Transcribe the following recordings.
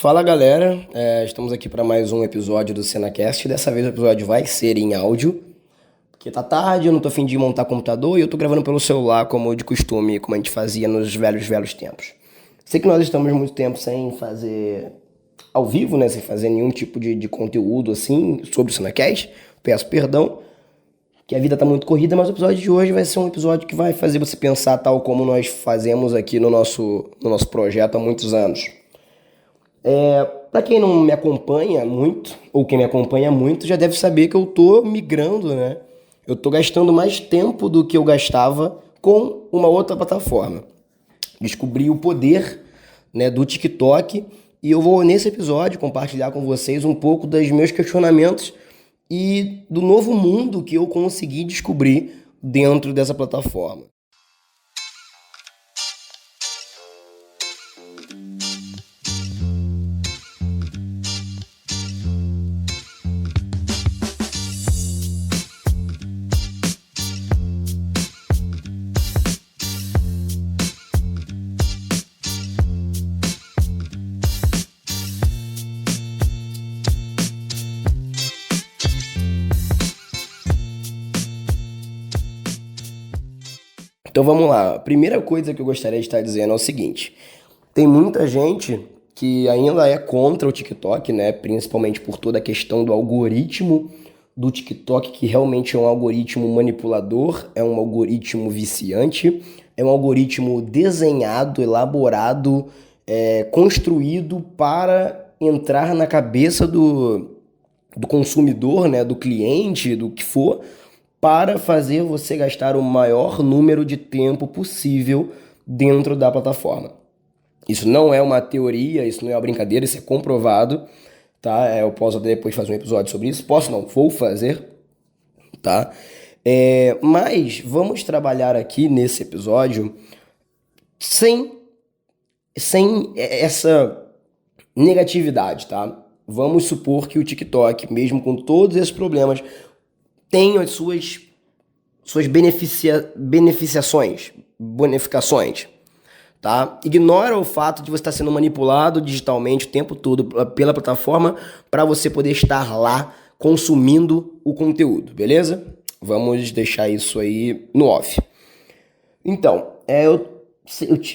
Fala galera, estamos aqui para mais um episódio do CenaCast. Dessa vez o episódio vai ser em áudio, porque tá tarde, eu não tô a fim de montar computador e eu tô gravando pelo celular como de costume, como a gente fazia nos velhos tempos. Sei que nós estamos muito tempo sem fazer ao vivo, né, sem fazer nenhum tipo de conteúdo assim sobre o CenaCast. Peço perdão, que a vida tá muito corrida, mas o episódio de hoje vai ser um episódio que vai fazer você pensar tal como nós fazemos aqui no nosso projeto há muitos anos. Para quem não me acompanha muito, ou quem me acompanha muito, já deve saber que eu tô migrando, né? Eu tô gastando mais tempo do que eu gastava com uma outra plataforma. Descobri o poder, né, do TikTok e eu vou nesse episódio compartilhar com vocês um pouco dos meus questionamentos e do novo mundo que eu consegui descobrir dentro dessa plataforma. Então vamos lá. A primeira coisa que eu gostaria de estar dizendo é o seguinte: tem muita gente que ainda é contra o TikTok, né? Principalmente por toda a questão do algoritmo do TikTok, que realmente é um algoritmo manipulador, é um algoritmo viciante, é um algoritmo desenhado, elaborado, construído para entrar na cabeça do consumidor, né? Do cliente, do que for, para fazer você gastar o maior número de tempo possível dentro da plataforma. Isso não é uma teoria, isso não é uma brincadeira, isso é comprovado, tá? Eu posso depois fazer um episódio sobre isso, posso não, vou fazer, tá? Mas vamos trabalhar aqui nesse episódio sem, sem essa negatividade, tá? Vamos supor que o TikTok, mesmo com todos esses problemas, tem as suas bonificações, tá? Ignora o fato de você estar sendo manipulado digitalmente o tempo todo pela plataforma para você poder estar lá consumindo o conteúdo, beleza? Vamos deixar isso aí no off. Então, eu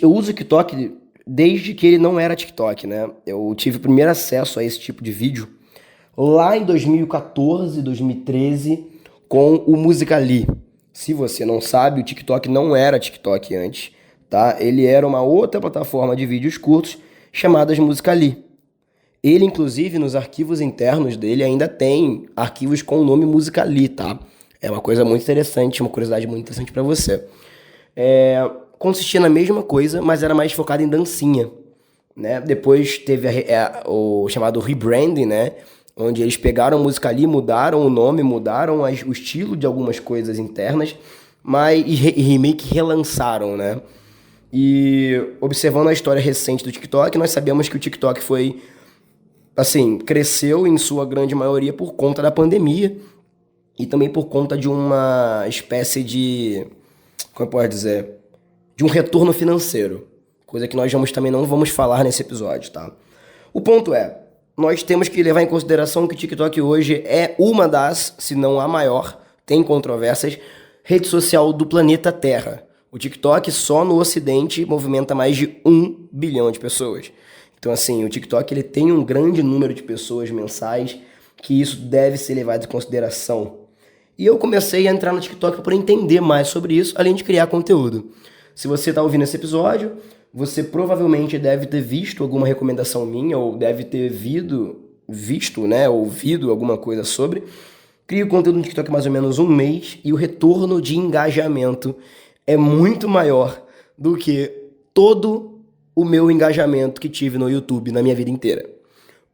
uso o TikTok desde que ele não era TikTok, né? Eu tive o primeiro acesso a esse tipo de vídeo lá em 2014, 2013, com o Musical.ly. Se você não sabe, o TikTok não era TikTok antes, tá? Ele era uma outra plataforma de vídeos curtos chamada Musical.ly. Ele, inclusive, nos arquivos internos dele ainda tem arquivos com o nome Musical.ly, tá? É uma coisa muito interessante, uma curiosidade muito interessante para você. Consistia na mesma coisa, mas era mais focado em dancinha, né? Depois teve o chamado rebranding, né? Onde eles pegaram a Musical.ly, mudaram o nome, mudaram o estilo de algumas coisas internas, mas meio que relançaram, né? E observando a história recente do TikTok, nós sabemos que o TikTok foi, assim, cresceu em sua grande maioria por conta da pandemia e também por conta de uma espécie de, como eu posso dizer, de um retorno financeiro, coisa que nós também não vamos falar nesse episódio, tá? O ponto é, nós temos que levar em consideração que o TikTok hoje é uma das, se não a maior, tem controvérsias, rede social do planeta Terra. O TikTok só no Ocidente movimenta mais de 1 bilhão de pessoas. Então, assim, o TikTok ele tem um grande número de pessoas mensais que isso deve ser levado em consideração. E eu comecei a entrar no TikTok para entender mais sobre isso, além de criar conteúdo. Se você está ouvindo esse episódio, você provavelmente deve ter visto alguma recomendação minha, ou deve ter visto, né, ouvido alguma coisa sobre. Crio conteúdo no TikTok há mais ou menos um mês e o retorno de engajamento é muito maior do que todo o meu engajamento que tive no YouTube na minha vida inteira.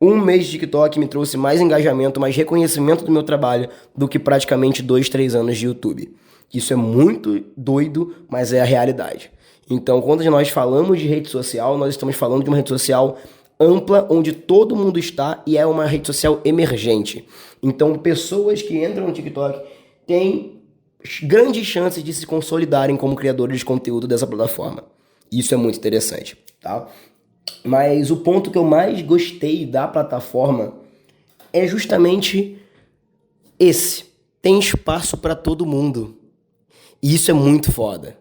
Um mês de TikTok me trouxe mais engajamento, mais reconhecimento do meu trabalho do que praticamente 2, 3 anos de YouTube. Isso é muito doido, mas é a realidade. Então, quando nós falamos de rede social, nós estamos falando de uma rede social ampla, onde todo mundo está e é uma rede social emergente. Então, pessoas que entram no TikTok têm grandes chances de se consolidarem como criadores de conteúdo dessa plataforma. Isso é muito interessante, tá? Mas o ponto que eu mais gostei da plataforma é justamente esse. Tem espaço para todo mundo. E isso é muito foda.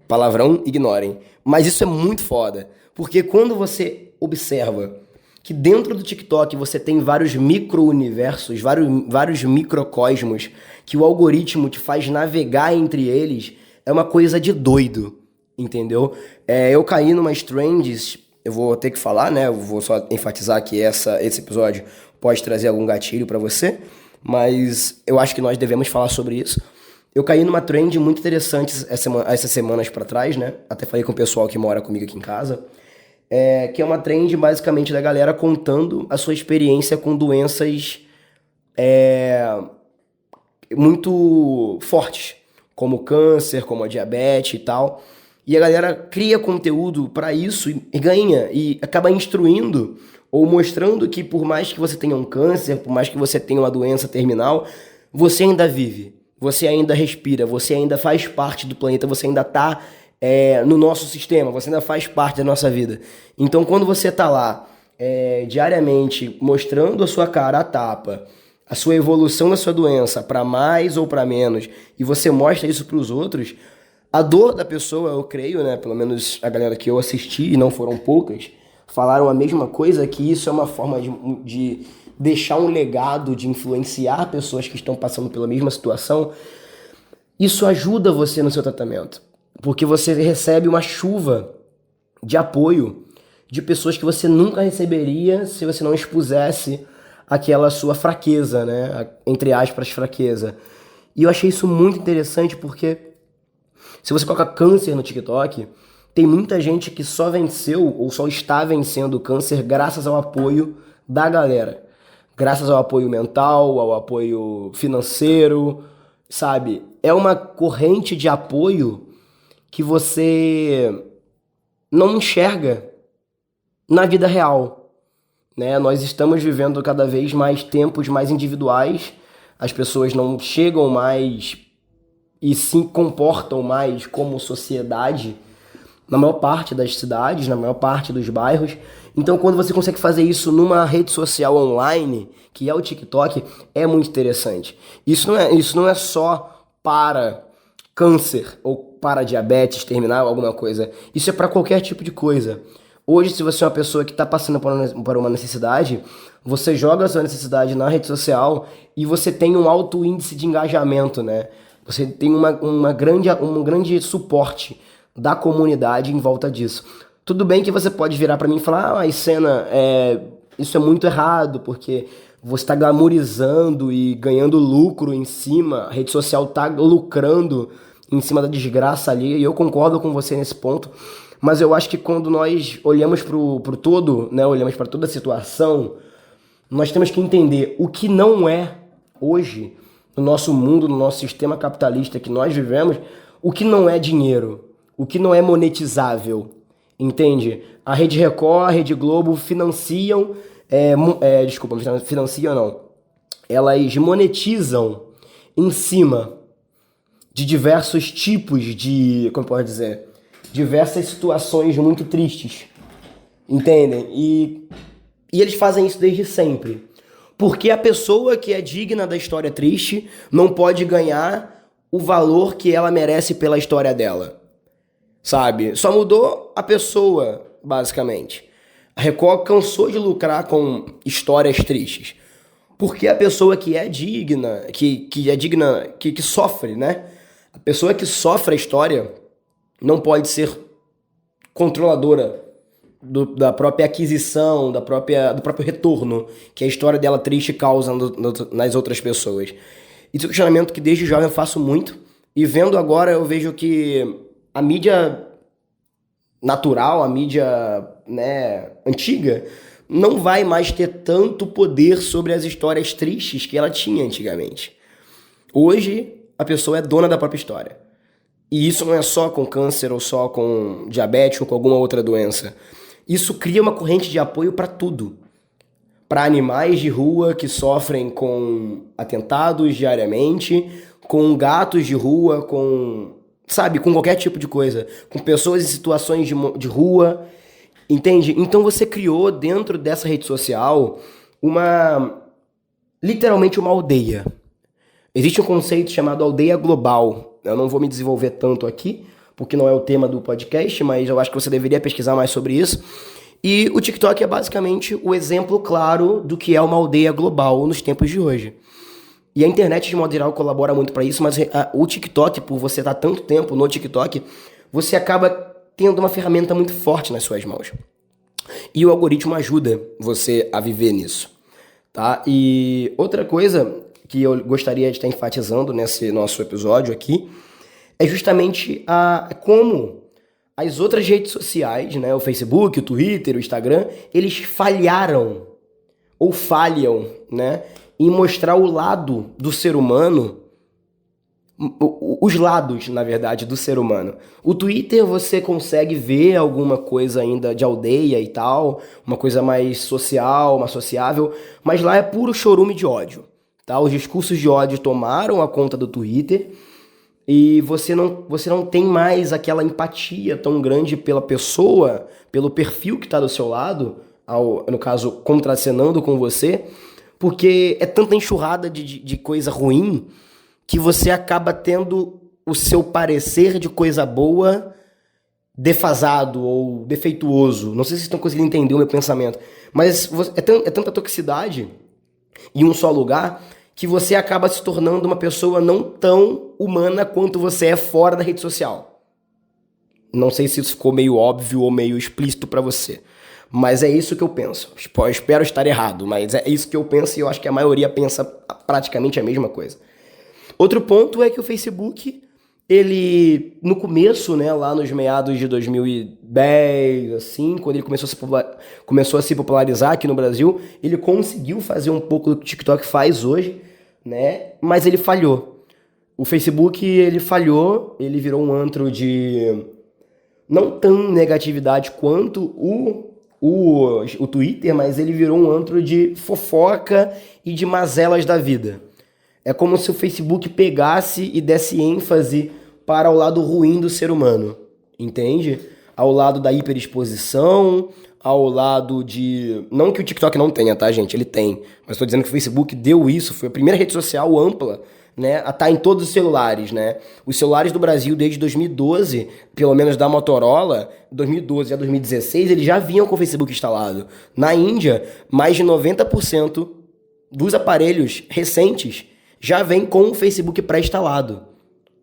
Palavrão, ignorem. Mas isso é muito foda. Porque quando você observa que dentro do TikTok você tem vários micro-universos, vários microcosmos, que o algoritmo te faz navegar entre eles, é uma coisa de doido, entendeu? Eu caí numas trends, eu vou ter que falar, né? Eu vou só enfatizar que esse episódio pode trazer algum gatilho pra você, mas eu acho que nós devemos falar sobre isso. Eu caí numa trend muito interessante essas semanas pra trás, né? Até falei com o pessoal que mora comigo aqui em casa. Que é uma trend basicamente da galera contando a sua experiência com doenças muito fortes, como câncer, como a diabetes e tal. E a galera cria conteúdo pra isso e ganha, e acaba instruindo ou mostrando que por mais que você tenha um câncer, por mais que você tenha uma doença terminal, você ainda vive, você ainda respira, você ainda faz parte do planeta, você ainda tá no nosso sistema, você ainda faz parte da nossa vida. Então quando você tá lá diariamente mostrando a sua cara a tapa, a sua evolução da sua doença para mais ou para menos, e você mostra isso para os outros, a dor da pessoa, eu creio, né, pelo menos a galera que eu assisti, e não foram poucas, falaram a mesma coisa, que isso é uma forma de deixar um legado, de influenciar pessoas que estão passando pela mesma situação. Isso ajuda você no seu tratamento, porque você recebe uma chuva de apoio de pessoas que você nunca receberia se você não expusesse aquela sua fraqueza, né? Entre aspas, fraqueza. E eu achei isso muito interessante porque se você coloca câncer no TikTok, tem muita gente que só venceu ou só está vencendo o câncer graças ao apoio da galera. Graças ao apoio mental, ao apoio financeiro, sabe? É uma corrente de apoio que você não enxerga na vida real, né? Nós estamos vivendo cada vez mais tempos mais individuais, as pessoas não chegam mais e se comportam mais como sociedade na maior parte das cidades, na maior parte dos bairros. Então, quando você consegue fazer isso numa rede social online, que é o TikTok, é muito interessante. Isso não é só para câncer ou para diabetes terminal, alguma coisa. Isso é para qualquer tipo de coisa. Hoje, se você é uma pessoa que está passando por uma necessidade, você joga a sua necessidade na rede social e você tem um alto índice de engajamento, né? Você tem um grande suporte da comunidade em volta disso. Tudo bem que você pode virar pra mim e falar, Senna, isso é muito errado, porque você tá glamourizando e ganhando lucro em cima, a rede social tá lucrando em cima da desgraça ali, e eu concordo com você nesse ponto, mas eu acho que quando nós olhamos pro todo, né, olhamos para toda a situação, nós temos que entender o que não é hoje, no nosso mundo, no nosso sistema capitalista que nós vivemos, o que não é dinheiro, o que não é monetizável, entende? A Rede Record, a Rede Globo financiam, financiam não, elas monetizam em cima de diversos tipos de, como pode dizer, diversas situações muito tristes, entendem? E eles fazem isso desde sempre. Porque a pessoa que é digna da história triste não pode ganhar o valor que ela merece pela história dela. Sabe? Só mudou a pessoa, basicamente. A Record cansou de lucrar com histórias tristes. Porque a pessoa que é digna, que sofre, né? A pessoa que sofre a história não pode ser controladora da própria aquisição, do próprio retorno que a história dela triste causa nas outras pessoas. Isso é um questionamento que desde jovem eu faço muito, e vendo agora eu vejo que a mídia natural, a mídia, né, antiga, não vai mais ter tanto poder sobre as histórias tristes que ela tinha antigamente. Hoje, a pessoa é dona da própria história. E isso não é só com câncer, ou só com diabetes, ou com alguma outra doença. Isso cria uma corrente de apoio para tudo. Para animais de rua que sofrem com atentados diariamente, com gatos de rua, com qualquer tipo de coisa. Com pessoas em situações de rua. Entende? Então você criou dentro dessa rede social literalmente uma aldeia. Existe um conceito chamado aldeia global. Eu não vou me desenvolver tanto aqui, porque não é o tema do podcast, mas eu acho que você deveria pesquisar mais sobre isso. E o TikTok é basicamente o exemplo claro do que é uma aldeia global nos tempos de hoje. E a internet, de modo geral, colabora muito para isso, mas o TikTok, por você estar tanto tempo no TikTok, você acaba tendo uma ferramenta muito forte nas suas mãos. E o algoritmo ajuda você a viver nisso, tá? E outra coisa que eu gostaria de estar enfatizando nesse nosso episódio aqui é justamente como as outras redes sociais, né, o Facebook, o Twitter, o Instagram, eles falharam ou falham, né, em mostrar o lado do ser humano, os lados, na verdade, do ser humano. O Twitter você consegue ver alguma coisa ainda de aldeia e tal, uma coisa mais social, mais sociável, mas lá é puro chorume de ódio, tá? Os discursos de ódio tomaram a conta do Twitter e você não tem mais aquela empatia tão grande pela pessoa, pelo perfil que está do seu lado, no caso, contracenando com você, porque é tanta enxurrada de coisa ruim que você acaba tendo o seu parecer de coisa boa defasado ou defeituoso. Não sei se vocês estão conseguindo entender o meu pensamento, mas é tanta toxicidade em um só lugar que você acaba se tornando uma pessoa não tão humana quanto você é fora da rede social. Não sei se isso ficou meio óbvio ou meio explícito pra você, mas é isso que eu penso. Eu espero estar errado, mas é isso que eu penso e eu acho que a maioria pensa praticamente a mesma coisa. Outro ponto é que o Facebook, ele, no começo, né, lá nos meados de 2010, assim, quando ele começou a se popularizar aqui no Brasil, ele conseguiu fazer um pouco do que o TikTok faz hoje, né, mas ele falhou. O Facebook, ele falhou, ele virou um antro de não tão negatividade quanto o Twitter, mas ele virou um antro de fofoca e de mazelas da vida. É como se o Facebook pegasse e desse ênfase para o lado ruim do ser humano, entende? Ao lado da hiperexposição, ao lado de... Não que o TikTok não tenha, tá, gente? Ele tem. Mas estou dizendo que o Facebook deu isso, foi a primeira rede social ampla, né, a estar em todos os celulares, né? Os celulares do Brasil desde 2012, pelo menos da Motorola, 2012 a 2016, eles já vinham com o Facebook instalado. Na Índia, mais de 90% dos aparelhos recentes já vem com o Facebook pré-instalado,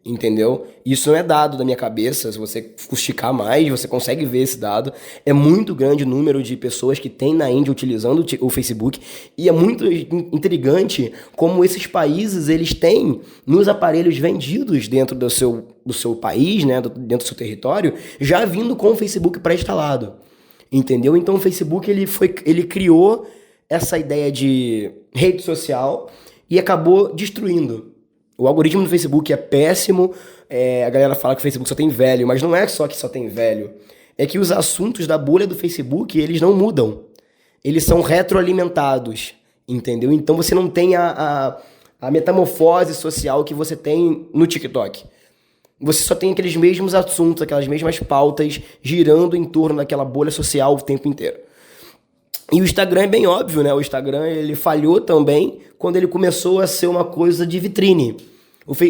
entendeu? Isso não é dado da minha cabeça, se você fustigar mais, você consegue ver esse dado. É muito grande o número de pessoas que tem na Índia utilizando o Facebook, e é muito intrigante como esses países, eles têm nos aparelhos vendidos dentro do seu país, né, dentro do seu território, já vindo com o Facebook pré-instalado, entendeu? Então o Facebook, ele criou essa ideia de rede social e acabou destruindo. O algoritmo do Facebook é péssimo, a galera fala que o Facebook só tem velho, mas não é só que só tem velho. É que os assuntos da bolha do Facebook, eles não mudam. Eles são retroalimentados, entendeu? Então você não tem a metamorfose social que você tem no TikTok. Você só tem aqueles mesmos assuntos, aquelas mesmas pautas girando em torno daquela bolha social o tempo inteiro. E o Instagram é bem óbvio, né? O Instagram, ele falhou também quando ele começou a ser uma coisa de vitrine.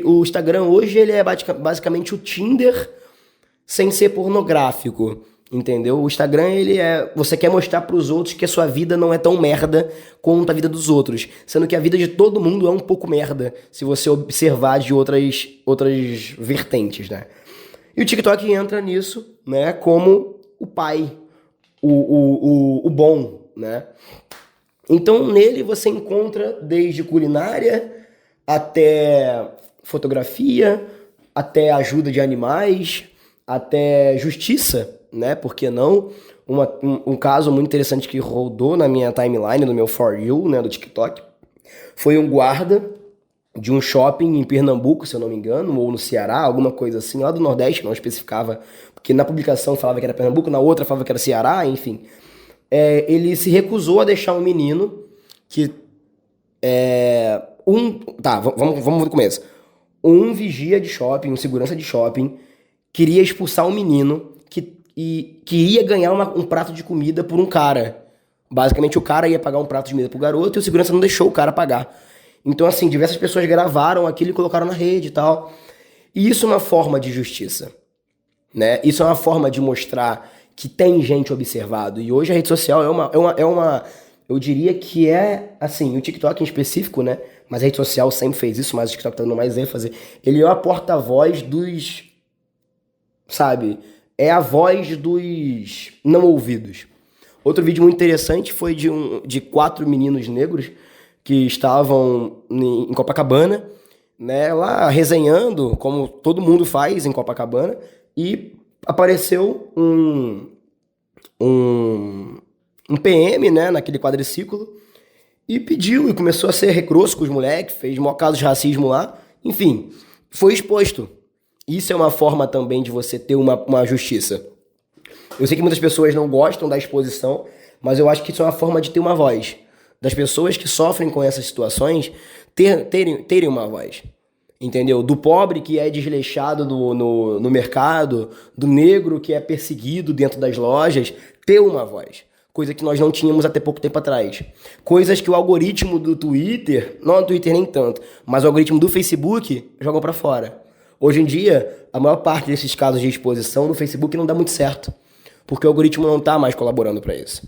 O Instagram hoje, ele é basicamente o Tinder sem ser pornográfico, entendeu? O Instagram, ele é... Você quer mostrar pros outros que a sua vida não é tão merda quanto a vida dos outros. Sendo que a vida de todo mundo é um pouco merda, se você observar de outras vertentes, né? E o TikTok entra nisso, né? Como o pai, o bom, né? Então nele você encontra desde culinária até fotografia, até ajuda de animais, até justiça, né? Por que não? Um caso muito interessante que rodou na minha timeline, no meu For You, né, do TikTok, foi um guarda de um shopping em Pernambuco, se eu não me engano, ou no Ceará, alguma coisa assim, lá do Nordeste, não especificava, porque na publicação falava que era Pernambuco, na outra falava que era Ceará, enfim. Ele se recusou a deixar um menino que... vamos do começo. Um vigia de shopping, um segurança de shopping, queria expulsar um menino e que ia ganhar um prato de comida por um cara. Basicamente, o cara ia pagar um prato de comida pro garoto e o segurança não deixou o cara pagar. Então, assim, diversas pessoas gravaram aquilo e colocaram na rede e tal. E isso é uma forma de justiça, né? Isso é uma forma de mostrar que tem gente observado. E hoje a rede social eu diria que é, assim, o TikTok em específico, né? Mas a rede social sempre fez isso, mas o TikTok tá dando mais ênfase. Ele é a porta-voz dos, sabe? É a voz dos não ouvidos. Outro vídeo muito interessante foi de 4 meninos negros que estavam em Copacabana, né, lá resenhando, como todo mundo faz em Copacabana, e apareceu um PM, né, naquele quadriciclo, e pediu, e começou a ser recrosso com os moleques, fez maior caso de racismo lá, enfim, foi exposto. Isso é uma forma também de você ter uma justiça. Eu sei que muitas pessoas não gostam da exposição, mas eu acho que isso é uma forma de ter uma voz. Das pessoas que sofrem com essas situações terem uma voz. Entendeu? Do pobre que é desleixado no mercado, do negro que é perseguido dentro das lojas, ter uma voz. Coisa que nós não tínhamos até pouco tempo atrás. Coisas que o algoritmo do Twitter, não do Twitter nem tanto, mas o algoritmo do Facebook jogam pra fora. Hoje em dia, a maior parte desses casos de exposição no Facebook não dá muito certo. Porque o algoritmo não tá mais colaborando para isso.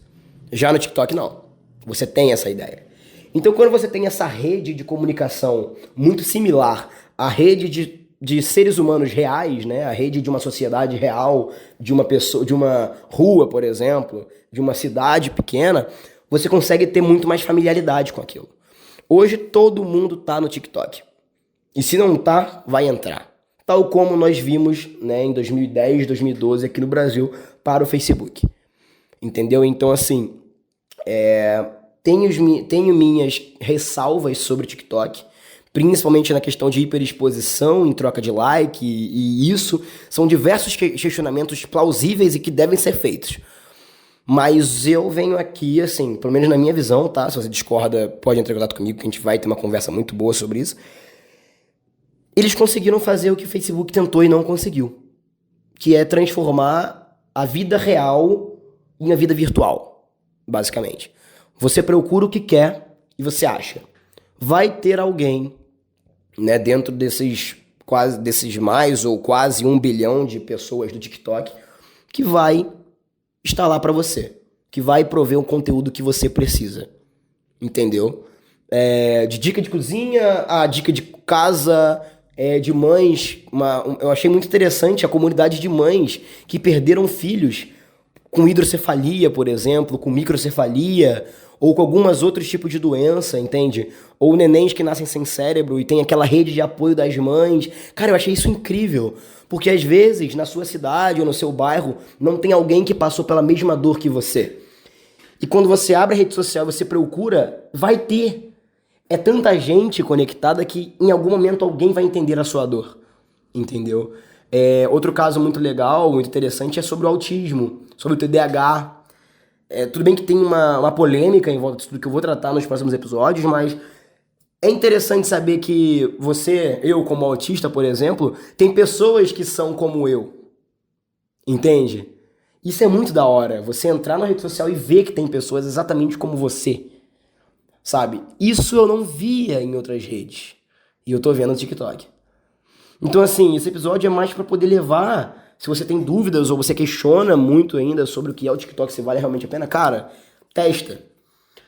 Já no TikTok, não. Você tem essa ideia. Então, quando você tem essa rede de comunicação muito similar à rede de seres humanos reais, né? A rede de uma sociedade real, de uma pessoa, de uma rua, por exemplo, de uma cidade pequena, você consegue ter muito mais familiaridade com aquilo. Hoje, todo mundo tá no TikTok. E se não tá, vai entrar. Tal como nós vimos, né, em 2010, 2012 aqui no Brasil para o Facebook. Entendeu? Então, assim, tenho minhas ressalvas sobre o TikTok, principalmente na questão de hiperexposição em troca de like, e isso são diversos questionamentos plausíveis e que devem ser feitos. Mas eu venho aqui, assim, pelo menos na minha visão, tá? Se você discorda, pode entrar em contato comigo, que a gente vai ter uma conversa muito boa sobre isso. Eles conseguiram fazer o que o Facebook tentou e não conseguiu, que é transformar a vida real em uma vida virtual, basicamente. Você procura o que quer e você acha. Vai ter alguém, né, dentro desses mais ou quase 1 bilhão de pessoas do TikTok que vai estar lá para você, que vai prover o conteúdo que você precisa, entendeu? De dica de cozinha a dica de casa, de mães. Eu achei muito interessante a comunidade de mães que perderam filhos com hidrocefalia, por exemplo, com microcefalia, ou com algumas outros tipos de doença, entende? Ou nenéns que nascem sem cérebro e tem aquela rede de apoio das mães. Cara, eu achei isso incrível, porque às vezes na sua cidade ou no seu bairro não tem alguém que passou pela mesma dor que você. E quando você abre a rede social, você procura, vai ter. É tanta gente conectada que em algum momento alguém vai entender a sua dor, entendeu? Outro caso muito legal, muito interessante, é sobre o autismo, sobre o TDAH. Tudo bem que tem uma polêmica em volta disso tudo que eu vou tratar nos próximos episódios, mas é interessante saber que eu como autista, por exemplo, tem pessoas que são como eu, entende? Isso é muito da hora, você entrar na rede social e ver que tem pessoas exatamente como você, sabe? Isso eu não via em outras redes, e eu tô vendo no TikTok. Então, assim, esse episódio é mais pra poder levar, se você tem dúvidas ou você questiona muito ainda sobre o que é o TikTok, se vale realmente a pena, cara, testa.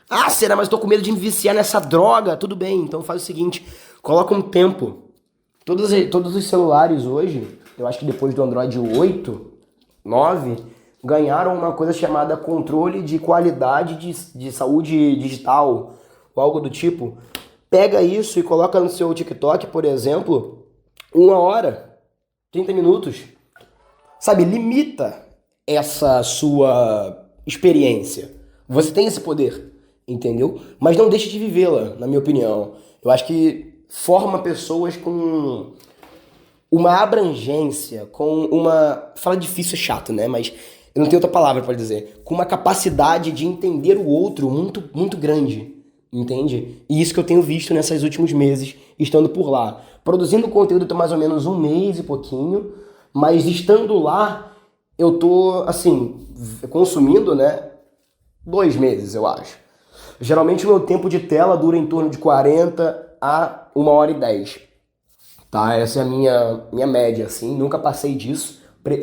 Ah, será? Mas eu tô com medo de me viciar nessa droga. Tudo bem, então faz o seguinte, coloca um tempo. Todos os celulares hoje, eu acho que depois do Android 8, 9, ganharam uma coisa chamada controle de qualidade de saúde digital, ou algo do tipo. Pega isso e coloca no seu TikTok, por exemplo, 1 hora, 30 minutos. Sabe, limita essa sua experiência. Você tem esse poder, entendeu? Mas não deixe de vivê-la, na minha opinião. Eu acho que forma pessoas com uma abrangência, com uma... Fala difícil, é chato, né? Mas eu não tenho outra palavra para dizer. Com uma capacidade de entender o outro muito, muito grande, entende? E isso que eu tenho visto nesses últimos meses, estando por lá. Produzindo conteúdo tem mais ou menos 1 mês e pouquinho, mas estando lá, Eu tô, assim, consumindo, né, 2 meses, eu acho. Geralmente o meu tempo de tela dura em torno de 40 a 1h10, tá? Essa é a minha média, assim, nunca passei disso,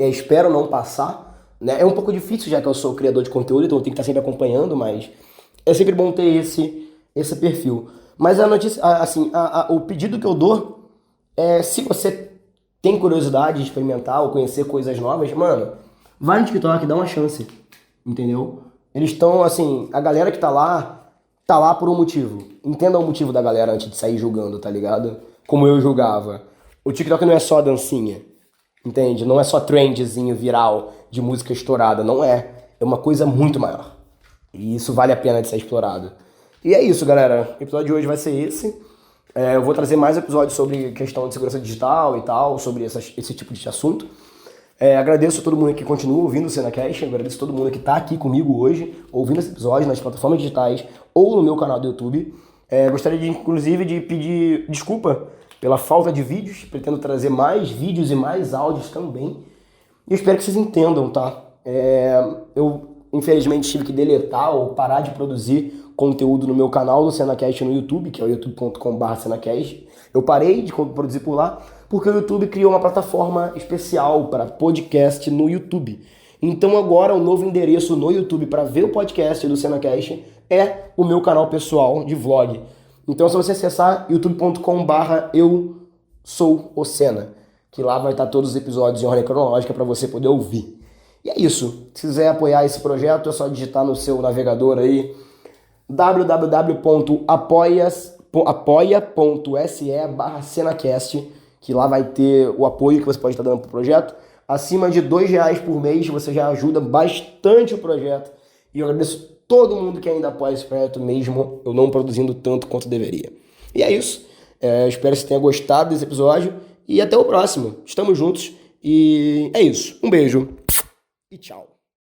espero não passar, né? É um pouco difícil já que eu sou criador de conteúdo, então eu tenho que estar sempre acompanhando, mas é sempre bom ter esse perfil. Mas a notícia, assim, o pedido que eu dou é, se você tem curiosidade de experimentar ou conhecer coisas novas, mano, vai no TikTok, dá uma chance, entendeu? Eles estão, assim, a galera que tá lá por um motivo. Entenda o motivo da galera antes de sair julgando, tá ligado? Como eu julgava. O TikTok não é só dancinha, entende? Não é só trendzinho viral de música estourada, não é. É uma coisa muito maior. E isso vale a pena de ser explorado. E é isso, galera. O episódio de hoje vai ser esse. Eu vou trazer mais episódios sobre questão de segurança digital e tal, sobre esse tipo de assunto. Agradeço a todo mundo que continua ouvindo o Cenacast, agradeço a todo mundo que está aqui comigo hoje, ouvindo esse episódio nas plataformas digitais ou no meu canal do YouTube. Gostaria de, inclusive, de pedir desculpa pela falta de vídeos, pretendo trazer mais vídeos e mais áudios também. E eu espero que vocês entendam, tá? Eu, infelizmente, tive que deletar ou parar de produzir conteúdo no meu canal do Cenacast no YouTube, que é o youtube.com/Cenacast. Eu parei de produzir por lá, porque o YouTube criou uma plataforma especial para podcast no YouTube. Então agora o novo endereço no YouTube para ver o podcast do Cenacast é o meu canal pessoal de vlog. Então se você acessar youtube.com/eu sou o Cena, que lá vai estar todos os episódios em ordem cronológica para você poder ouvir. E é isso. Se quiser apoiar esse projeto, é só digitar no seu navegador aí www.apoia.se/Cenacast, que lá vai ter o apoio que você pode estar dando para o projeto. Acima de R$ 2 por mês você já ajuda bastante o projeto. E eu agradeço todo mundo que ainda apoia esse projeto, mesmo eu não produzindo tanto quanto deveria. E é isso. Espero que você tenha gostado desse episódio. E até o próximo. Estamos juntos. E é isso. Um beijo e tchau.